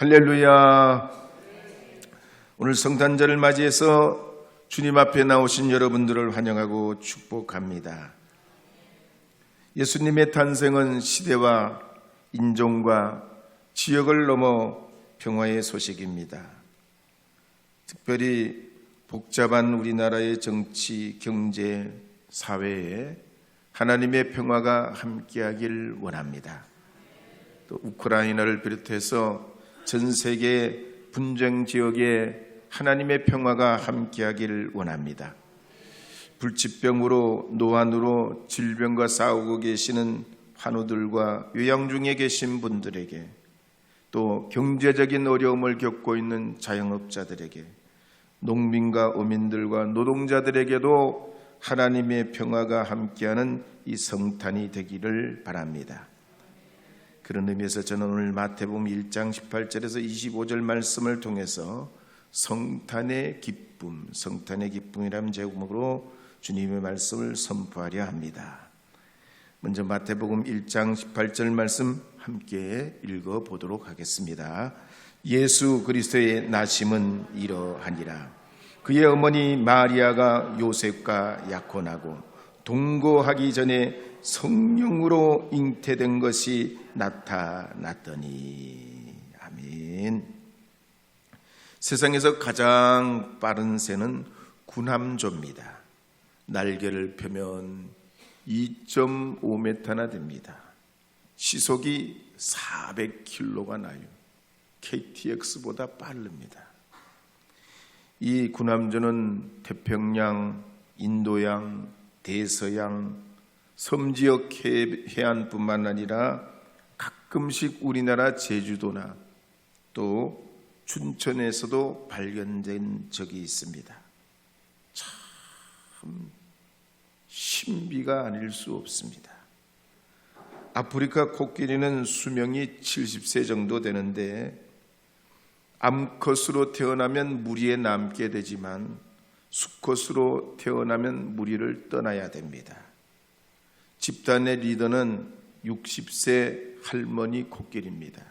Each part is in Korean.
할렐루야. 오늘 성탄절을 맞이해서 주님 앞에 나오신 여러분들을 환영하고 축복합니다. 예수님의 탄생은 시대와 인종과 지역을 넘어 평화의 소식입니다. 특별히 복잡한 우리나라의 정치, 경제, 사회에 하나님의 평화가 함께하길 원합니다. 또 우크라이나를 비롯해서 전 세계 분쟁 지역에 하나님의 평화가 함께하기를 원합니다. 불치병으로 노안으로 질병과 싸우고 계시는 환우들과 요양 중에 계신 분들에게, 또 경제적인 어려움을 겪고 있는 자영업자들에게, 농민과 어민들과 노동자들에게도 하나님의 평화가 함께하는 이 성탄이 되기를 바랍니다. 그런 의미에서 저는 오늘 마태복음 1장 18절에서 25절 말씀을 통해서 성탄의 기쁨이라는 제목으로 주님의 말씀을 선포하려 합니다. 먼저 마태복음 1장 18절 말씀 함께 읽어보도록 하겠습니다. 예수 그리스도의 나심은 이러하니라. 그의 어머니 마리아가 요셉과 약혼하고 동거하기 전에 성령으로 잉태된 것이 나타났더니. 아멘. 세상에서 가장 빠른 새는 군함조입니다. 날개를 펴면 2.5m나 됩니다. 시속이 400km가 나요. KTX보다 빠릅니다. 이 군함조는 태평양, 인도양, 대서양, 섬지역 해안뿐만 아니라 가끔씩 우리나라 제주도나 또 춘천에서도 발견된 적이 있습니다. 참 신비가 아닐 수 없습니다. 아프리카 코끼리는 수명이 70세 정도 되는데 암컷으로 태어나면 무리에 남게 되지만 수컷으로 태어나면 무리를 떠나야 됩니다. 집단의 리더는 60세 할머니 코끼리입니다.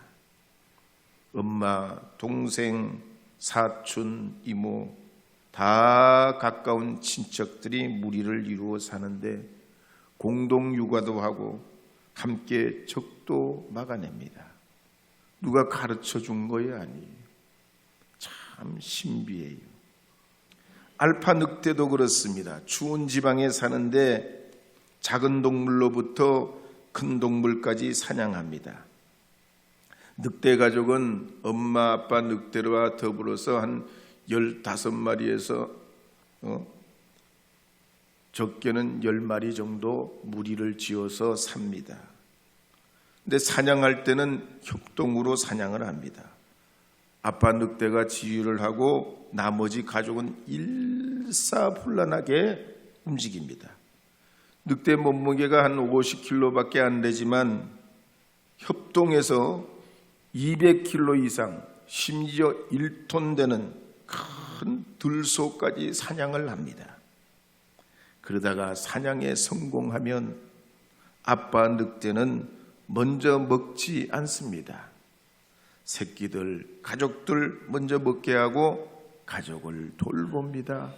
엄마, 동생, 사촌, 이모 다 가까운 친척들이 무리를 이루어 사는데 공동 육아도 하고 함께 적도 막아냅니다. 누가 가르쳐 준 거야? 아니에요. 참 신비해요. 알파 늑대도 그렇습니다. 추운 지방에 사는데 작은 동물로부터 큰 동물까지 사냥합니다. 늑대 가족은 엄마, 아빠 늑대와 더불어서 한 15마리에서 적게는 10마리 정도 무리를 지어서 삽니다. 근데 사냥할 때는 협동으로 사냥을 합니다. 아빠 늑대가 지휘를 하고 나머지 가족은 일사불란하게 움직입니다. 늑대 몸무게가 한 50kg밖에 안 되지만 협동해서 200kg 이상, 심지어 1톤 되는 큰 들소까지 사냥을 합니다. 그러다가 사냥에 성공하면 아빠 늑대는 먼저 먹지 않습니다. 새끼들, 가족들 먼저 먹게 하고 가족을 돌봅니다.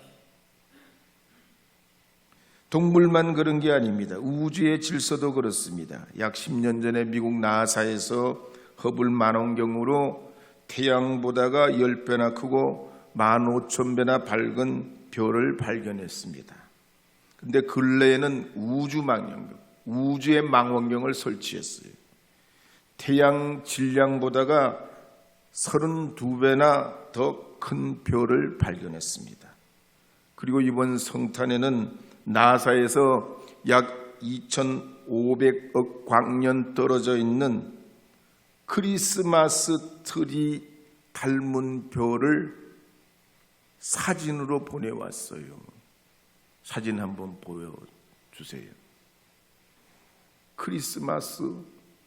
동물만 그런 게 아닙니다. 우주의 질서도 그렇습니다. 약 10년 전에 미국 나사에서 허블 망원경으로 태양보다가 10배나 크고 15,000배나 밝은 별을 발견했습니다. 근데 근래에는 우주의 망원경을 설치했어요. 태양 질량보다가 32배나 더 큰 별을 발견했습니다. 그리고 이번 성탄에는 나사에서 약 2,500억 광년 떨어져 있는 크리스마스 트리 닮은 별을 사진으로 보내왔어요. 사진 한번 보여주세요. 크리스마스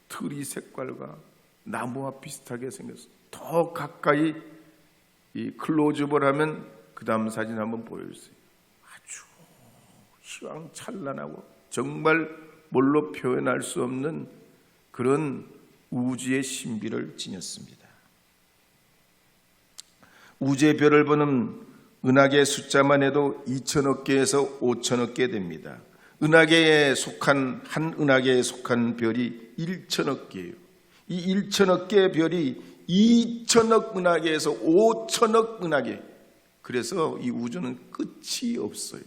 트리 색깔과 나무와 비슷하게 생겼어요. 더 가까이 이 클로즈업을 하면 그 다음 사진 한번 보여주세요. 아주 휘황찬란하고 정말 뭘로 표현할 수 없는 그런 우주의 신비를 지녔습니다. 우주의 별을 보는 은하계의 숫자만 해도 2천억 개에서 5천억 개 됩니다. 은하계에 속한 한 은하계에 속한 별이 1천억 개예요. 이 1천억 개의 별이 2천억 은하계에서 5천억 은하계. 그래서 이 우주는 끝이 없어요.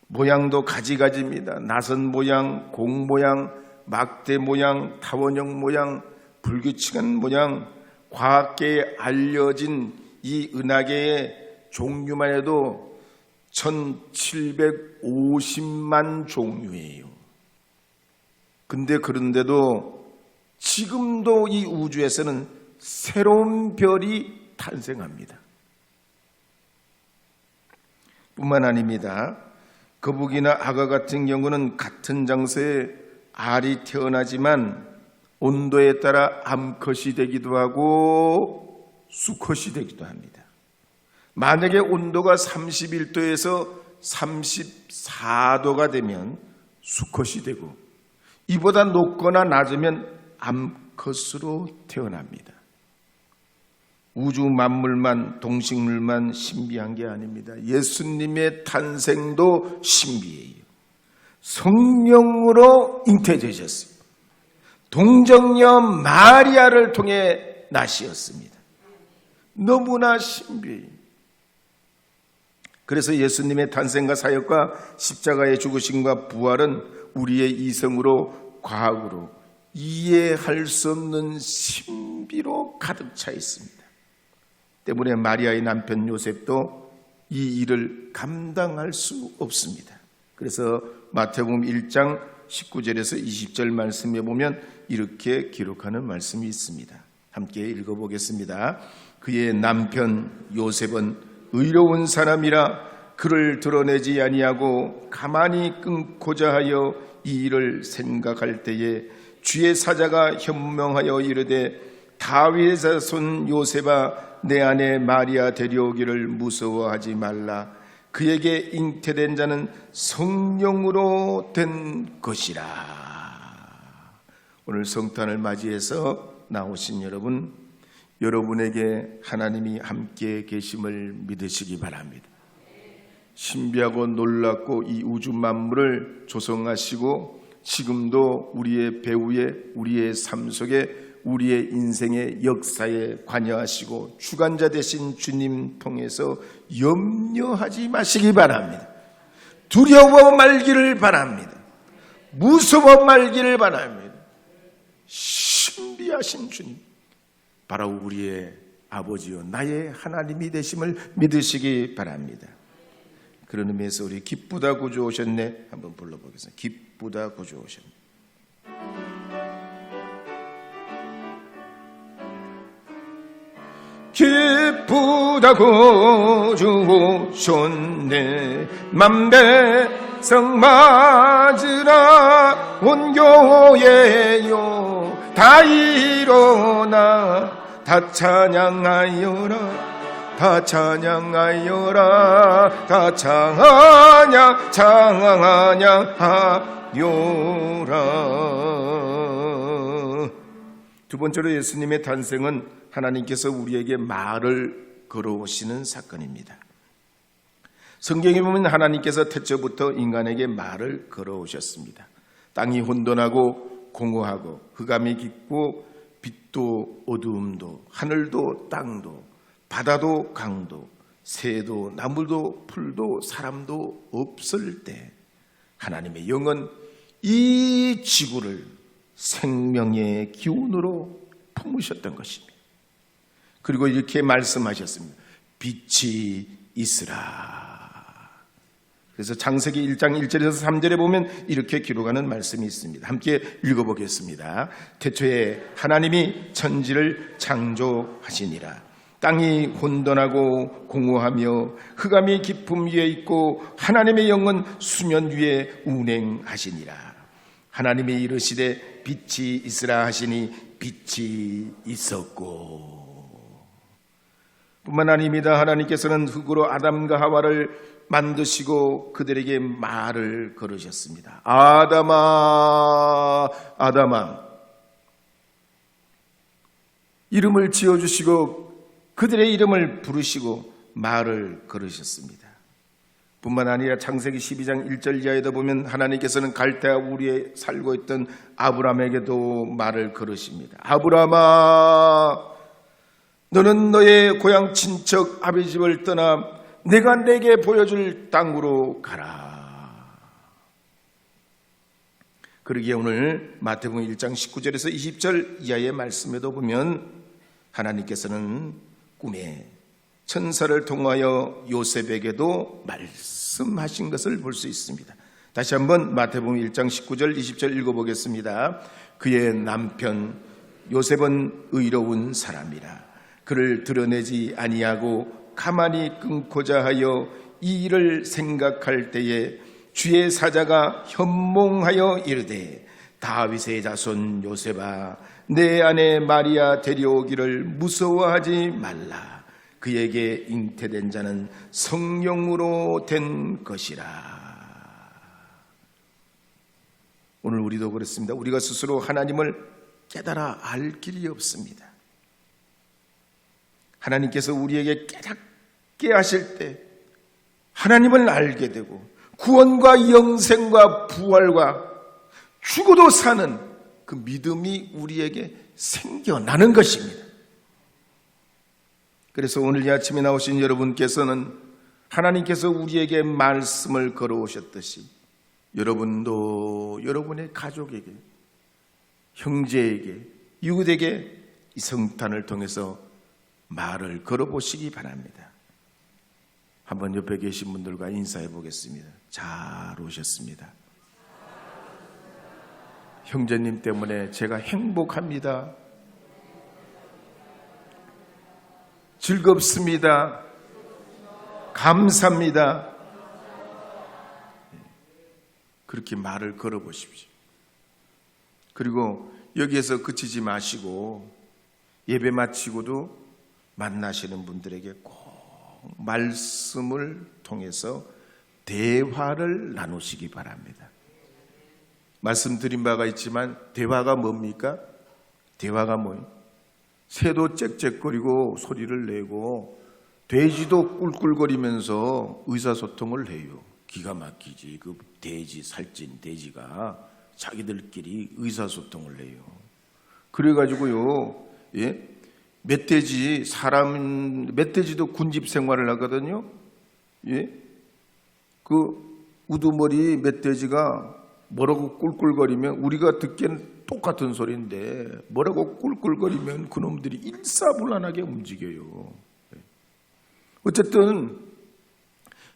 모양도 가지가지입니다. 나선 모양, 공 모양, 막대 모양, 타원형 모양, 불규칙한 모양, 과학계에 알려진 이 은하계의 종류만 해도 1750만 종류예요. 근데 그런데도 지금도 이 우주에서는 새로운 별이 탄생합니다. 뿐만 아닙니다. 거북이나 악어 같은 경우는 같은 장소에 알이 태어나지만 온도에 따라 암컷이 되기도 하고 수컷이 되기도 합니다. 만약에 온도가 31도에서 34도가 되면 수컷이 되고 이보다 높거나 낮으면 암컷으로 태어납니다. 우주 만물만, 동식물만 신비한 게 아닙니다. 예수님의 탄생도 신비해요. 성령으로 잉태되셨어요. 동정녀 마리아를 통해 나시었습니다. 너무나 신비해요. 그래서 예수님의 탄생과 사역과 십자가의 죽으심과 부활은 우리의 이성으로, 과학으로 이해할 수 없는 신비로 가득 차 있습니다. 때문에 마리아의 남편 요셉도 이 일을 감당할 수 없습니다. 그래서 마태복음 1장 19절에서 20절 말씀에 보면 이렇게 기록하는 말씀이 있습니다. 함께 읽어보겠습니다. 그의 남편 요셉은 의로운 사람이라 그를 드러내지 아니하고 가만히 끊고자 하여 이 일을 생각할 때에 주의 사자가 현명하여 이르되 다윗의 자손 요셉아 내 아내 마리아 데려오기를 무서워하지 말라. 그에게 잉태된 자는 성령으로 된 것이라. 오늘 성탄을 맞이해서 나오신 여러분, 여러분에게 하나님이 함께 계심을 믿으시기 바랍니다. 신비하고 놀랍고 이 우주 만물을 조성하시고 지금도 우리의 배후에 우리의 삶 속에 우리의 인생의 역사에 관여하시고 주관자 되신 주님 통해서 염려하지 마시기 바랍니다. 두려워 말기를 바랍니다. 무서워 말기를 바랍니다. 신비하신 주님, 바로 우리의 아버지요 나의 하나님이 되심을 믿으시기 바랍니다. 그런 의미에서 우리 기쁘다 구주 오셨네 한번 불러보겠습니다. 기쁘다 구주 오셨네. 기쁘다 구주 오셨네. 만배성 맞으라 온 교회요 다 일어나 다 찬양하여라 다 찬양하여라 다 찬양하여라. 두 번째로 예수님의 탄생은 하나님께서 우리에게 말을 걸어오시는 사건입니다. 성경에 보면 하나님께서 태초부터 인간에게 말을 걸어오셨습니다. 땅이 혼돈하고 공허하고 흑암이 깊고 빛도 어두움도 하늘도 땅도 바다도 강도 새도 나무도 풀도 사람도 없을 때 하나님의 영은 이 지구를 생명의 기운으로 품으셨던 것입니다. 그리고 이렇게 말씀하셨습니다. 빛이 있으라. 그래서 창세기 1장 1절에서 3절에 보면 이렇게 기록하는 말씀이 있습니다. 함께 읽어보겠습니다. 태초에 하나님이 천지를 창조하시니라. 땅이 혼돈하고 공허하며 흑암이 깊음 위에 있고 하나님의 영은 수면 위에 운행하시니라. 하나님이 이르시되 빛이 있으라 하시니 빛이 있었고. 뿐만 아닙니다. 하나님께서는 흙으로 아담과 하와를 만드시고 그들에게 말을 걸으셨습니다. 아담아, 아담아. 이름을 지어주시고 그들의 이름을 부르시고 말을 걸으셨습니다. 뿐만 아니라 창세기 12장 1절 이하에도 보면 하나님께서는 갈대아 우리에 살고 있던 아브라함에게도 말을 걸으십니다. 아브라함아, 너는 너의 고향 친척 아비 집을 떠나 내가 내게 보여줄 땅으로 가라. 그러기에 오늘 마태복음 1장 19절에서 20절 이하의 말씀에도 보면 하나님께서는 꿈에 천사를 통하여 요셉에게도 말씀하신 것을 볼 수 있습니다. 다시 한번 마태복음 1장 19절 20절 읽어보겠습니다. 그의 남편 요셉은 의로운 사람이라 그를 드러내지 아니하고 가만히 끊고자 하여 이 일을 생각할 때에 주의 사자가 현몽하여 이르되 다윗의 자손 요셉아 내 아내 마리아 데려오기를 무서워하지 말라. 그에게 잉태된 자는 성령으로 된 것이라. 오늘 우리도 그렇습니다. 우리가 스스로 하나님을 깨달아 알 길이 없습니다. 하나님께서 우리에게 깨닫게 하실 때 하나님을 알게 되고 구원과 영생과 부활과 죽어도 사는 그 믿음이 우리에게 생겨나는 것입니다. 그래서 오늘 이 아침에 나오신 여러분께서는 하나님께서 우리에게 말씀을 걸어오셨듯이 여러분도 여러분의 가족에게, 형제에게, 이웃에게 이 성탄을 통해서 말을 걸어보시기 바랍니다. 한번 옆에 계신 분들과 인사해 보겠습니다. 잘 오셨습니다. 형제님 때문에 제가 행복합니다. 즐겁습니다. 감사합니다. 그렇게 말을 걸어보십시오. 그리고 여기에서 그치지 마시고 예배 마치고도 만나시는 분들에게 꼭 말씀을 통해서 대화를 나누시기 바랍니다. 말씀드린 바가 있지만 대화가 뭡니까? 대화가 뭐예요? 새도 짹짹거리고 소리를 내고 돼지도 꿀꿀거리면서 의사소통을 해요. 기가 막히지. 그 돼지, 살찐 돼지가 자기들끼리 의사소통을 해요. 그래가지고요, 예? 멧돼지도 군집 생활을 하거든요. 예? 그 우두머리 멧돼지가 뭐라고 꿀꿀거리면 우리가 듣기엔 똑같은 소리인데 뭐라고 꿀꿀거리면 그놈들이 일사불란하게 움직여요. 어쨌든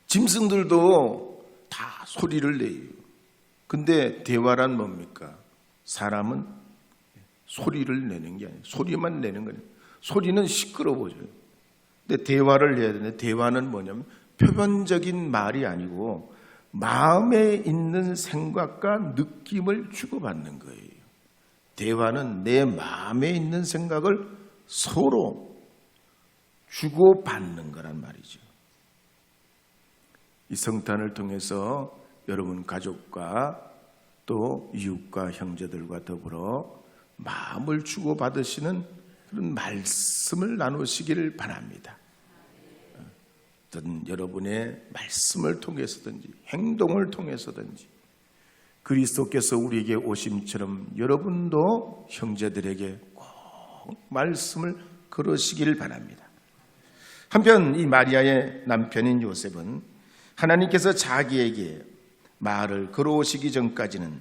짐승들도 다 소리를 내요. 근데 대화란 뭡니까? 사람은 소리를 내는 게 아니에요. 소리만 내는 거예요. 소리는 시끄러워져요. 근데 대화를 해야 되는데 대화는 뭐냐면 표면적인 말이 아니고 마음에 있는 생각과 느낌을 주고받는 거예요. 대화는 내 마음에 있는 생각을 서로 주고받는 거란 말이죠. 이 성탄을 통해서 여러분 가족과 또 이웃과 형제들과 더불어 마음을 주고받으시는 그런 말씀을 나누시기를 바랍니다. 어떤 여러분의 말씀을 통해서든지 행동을 통해서든지 그리스도께서 우리에게 오심처럼 여러분도 형제들에게 꼭 말씀을 걸으시기를 바랍니다. 한편 이 마리아의 남편인 요셉은 하나님께서 자기에게 말을 걸어오시기 전까지는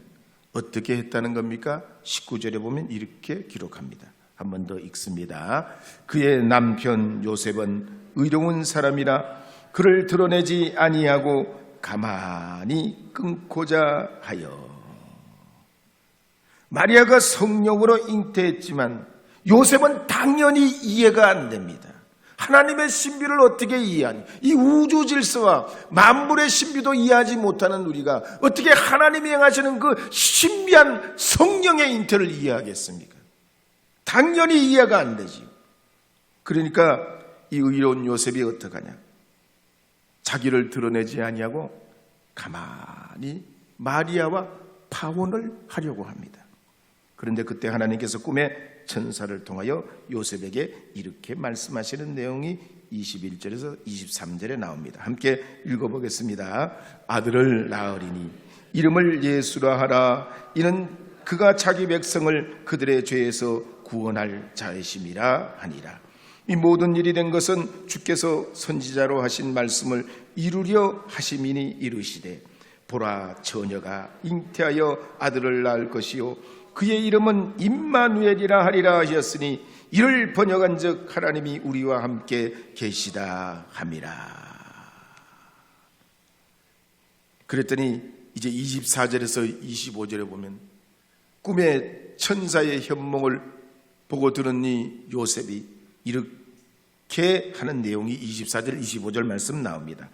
어떻게 했다는 겁니까? 19절에 보면 이렇게 기록합니다. 한 번 더 읽습니다. 그의 남편 요셉은 의로운 사람이라 그를 드러내지 아니하고 가만히 끊고자 하여. 마리아가 성령으로 잉태했지만 요셉은 당연히 이해가 안 됩니다. 하나님의 신비를 어떻게 이해하니? 이 우주 질서와 만물의 신비도 이해하지 못하는 우리가 어떻게 하나님이 행하시는 그 신비한 성령의 잉태를 이해하겠습니까? 당연히 이해가 안 되지. 그러니까 이 의로운 요셉이 어떡하냐? 자기를 드러내지 아니하고 가만히 마리아와 파혼을 하려고 합니다. 그런데 그때 하나님께서 꿈에 천사를 통하여 요셉에게 이렇게 말씀하시는 내용이 21절에서 23절에 나옵니다. 함께 읽어보겠습니다. 아들을 낳으리니 이름을 예수라 하라. 이는 그가 자기 백성을 그들의 죄에서 구원할 자이심이라 하니라. 이 모든 일이 된 것은 주께서 선지자로 하신 말씀을 이루려 하심이니 이르시되 보라 처녀가 잉태하여 아들을 낳을 것이요 그의 이름은 임마누엘이라 하리라 하셨으니 이를 번역한즉 하나님이 우리와 함께 계시다 함이라. 그랬더니 이제 24절에서 25절에 보면 꿈에 천사의 현몽을 보고 들으니 요셉이 이렇게 하는 내용이 24절 25절 말씀 나옵니다.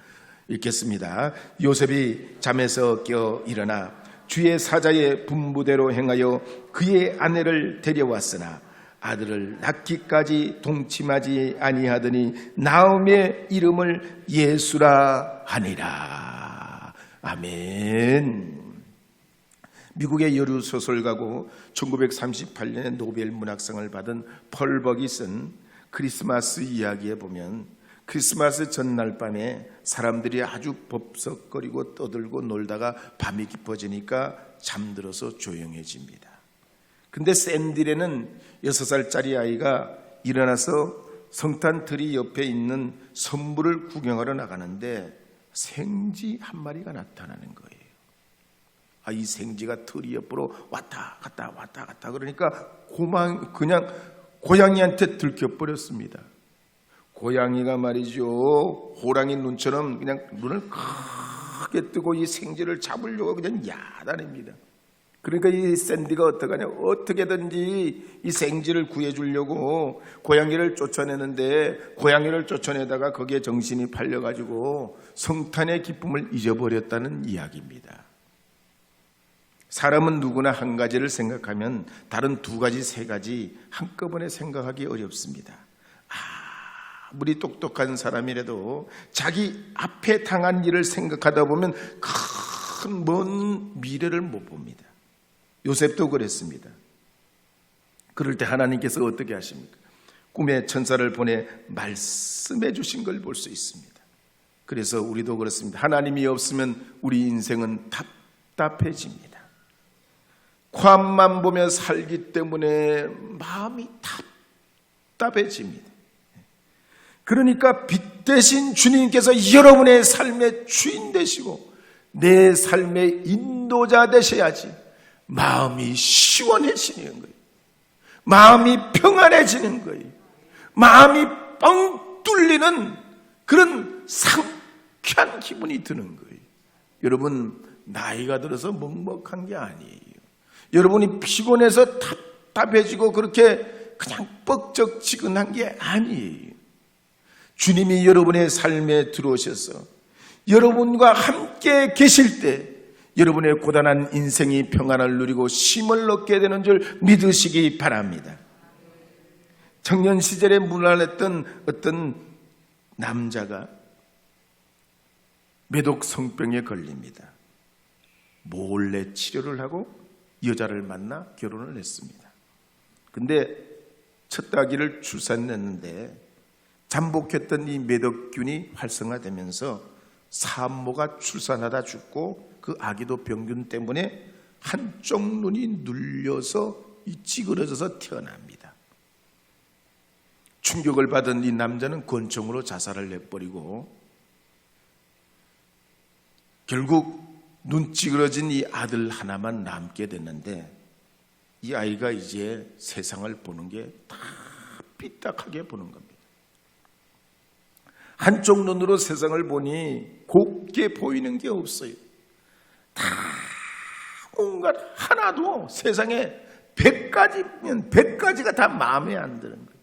읽겠습니다. 요셉이 잠에서 깨어 일어나 주의 사자의 분부대로 행하여 그의 아내를 데려왔으나 아들을 낳기까지 동침하지 아니하더니 나음의 이름을 예수라 하니라. 아멘. 미국의 여류 소설가고 1938년에 노벨 문학상을 받은 펄 버기 쓴 크리스마스 이야기에 보면 크리스마스 전날 밤에 사람들이 아주 법석거리고 떠들고 놀다가 밤이 깊어지니까 잠들어서 조용해집니다. 근데 샌딜에는 6살짜리 아이가 일어나서 성탄 트리 옆에 있는 선물을 구경하러 나가는데 생쥐 한 마리가 나타나는 거예요. 이 생쥐가 트리 옆으로 왔다 갔다 그러니까 그냥 고양이한테 들켜버렸습니다. 고양이가 말이죠, 호랑이 눈처럼 그냥 눈을 크게 뜨고 이 생쥐를 잡으려고 그냥 야단입니다. 그러니까 이 샌디가 어떡하냐, 어떻게든지 이 생쥐를 구해주려고 고양이를 쫓아내는데 고양이를 쫓아내다가 거기에 정신이 팔려가지고 성탄의 기쁨을 잊어버렸다는 이야기입니다. 사람은 누구나 한 가지를 생각하면 다른 두 가지, 세 가지 한꺼번에 생각하기 어렵습니다. 아무리 똑똑한 사람이라도 자기 앞에 당한 일을 생각하다 보면 큰 먼 미래를 못 봅니다. 요셉도 그랬습니다. 그럴 때 하나님께서 어떻게 하십니까? 꿈에 천사를 보내 말씀해 주신 걸 볼 수 있습니다. 그래서 우리도 그렇습니다. 하나님이 없으면 우리 인생은 답답해집니다. 괌만 보며 살기 때문에 마음이 답답해집니다. 그러니까 빛 대신 주님께서 여러분의 삶의 주인 되시고 내 삶의 인도자 되셔야지 마음이 시원해지는 거예요. 마음이 평안해지는 거예요. 마음이 뻥 뚫리는 그런 상쾌한 기분이 드는 거예요. 여러분, 나이가 들어서 먹먹한 게 아니에요. 여러분이 피곤해서 답답해지고 그렇게 그냥 뻑적지근한 게 아니에요. 주님이 여러분의 삶에 들어오셔서 여러분과 함께 계실 때 여러분의 고단한 인생이 평안을 누리고 쉼을 얻게 되는 줄 믿으시기 바랍니다. 청년 시절에 문안했던 어떤 남자가 매독성병에 걸립니다. 몰래 치료를 하고 여자를 만나 결혼을 했습니다. 근데 첫 아기를 출산했는데 잠복했던 이 매독균이 활성화되면서 산모가 출산하다 죽고 그 아기도 병균 때문에 한쪽 눈이 눌려서 찌그러져서 태어납니다. 충격을 받은 이 남자는 권총으로 자살을 해버리고 결국 눈 찌그러진 이 아들 하나만 남게 됐는데 이 아이가 이제 세상을 보는 게 다 삐딱하게 보는 겁니다. 한쪽 눈으로 세상을 보니 곱게 보이는 게 없어요. 다 온갖 하나도 세상에 100가지면 100가지가 다 마음에 안 드는 거예요.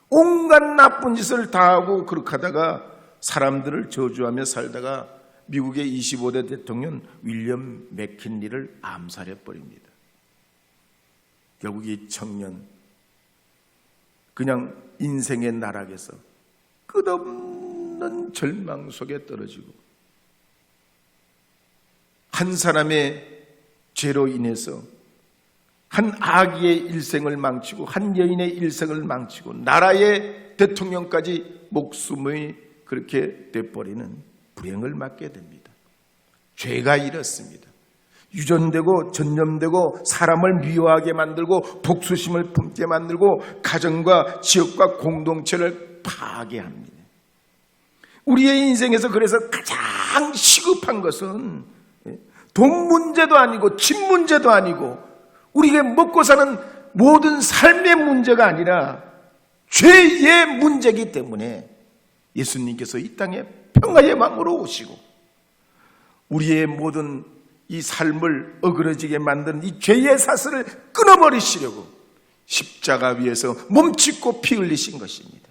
온갖 나쁜 짓을 다 하고 그렇게 하다가 사람들을 저주하며 살다가 미국의 25대 대통령 윌리엄 맥킨리를 암살해버립니다. 결국 이 청년 그냥 인생의 나락에서 끝없는 절망 속에 떨어지고 한 사람의 죄로 인해서 한 아기의 일생을 망치고 한 여인의 일생을 망치고 나라의 대통령까지 목숨이 그렇게 돼버리는 불행을 맞게 됩니다. 죄가 이렇습니다. 유전되고 전염되고 사람을 미워하게 만들고 복수심을 품게 만들고 가정과 지역과 공동체를 파괴합니다. 우리의 인생에서 그래서 가장 시급한 것은 돈 문제도 아니고 집 문제도 아니고 우리가 먹고 사는 모든 삶의 문제가 아니라 죄의 문제이기 때문에 예수님께서 이 땅에 평화의 왕으로 오시고 우리의 모든 이 삶을 어그러지게 만드는 이 죄의 사슬을 끊어버리시려고 십자가 위에서 몸짓고 피 흘리신 것입니다.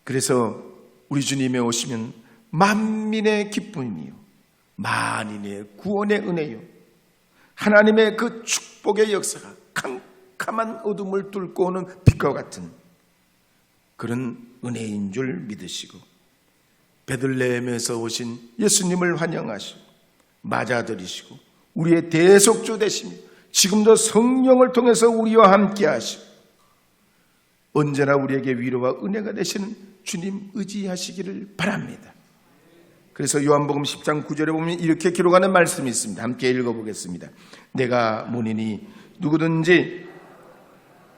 그래서 우리 주님의 오시면 만민의 기쁨이요 만인의 구원의 은혜요 하나님의 그 축복의 역사가 캄캄한 어둠을 뚫고 오는 빛과 같은 그런 은혜인 줄 믿으시고 베들레헴에서 오신 예수님을 환영하시고 맞아들이시고 우리의 대속주 되시며 지금도 성령을 통해서 우리와 함께 하시고 언제나 우리에게 위로와 은혜가 되시는 주님 의지하시기를 바랍니다. 그래서 요한복음 10장 9절에 보면 이렇게 기록하는 말씀이 있습니다. 함께 읽어보겠습니다. 내가 문이니 누구든지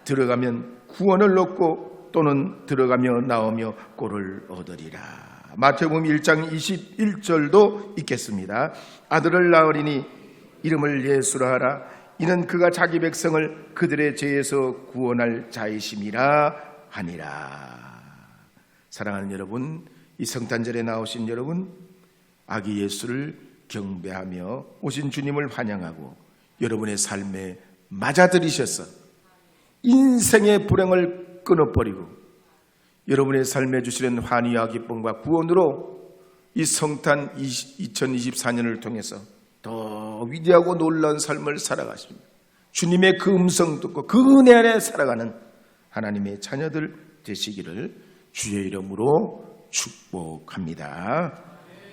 들어가면 구원을 얻고 또는 들어가며 나오며 꼴을 얻으리라. 마태복음 1장 21절도 있겠습니다. 아들을 낳으리니 이름을 예수라 하라. 이는 그가 자기 백성을 그들의 죄에서 구원할 자이심이라 하니라. 사랑하는 여러분, 이 성탄절에 나오신 여러분, 아기 예수를 경배하며 오신 주님을 환영하고 여러분의 삶에 맞아들이셔서 인생의 불행을 끊어버리고 여러분의 삶에 주시는 환희와 기쁨과 구원으로 이 성탄 2024년을 통해서 더 위대하고 놀라운 삶을 살아가십니다. 주님의 그 음성 듣고 그 은혜 안에 살아가는 하나님의 자녀들 되시기를 주의 이름으로 축복합니다.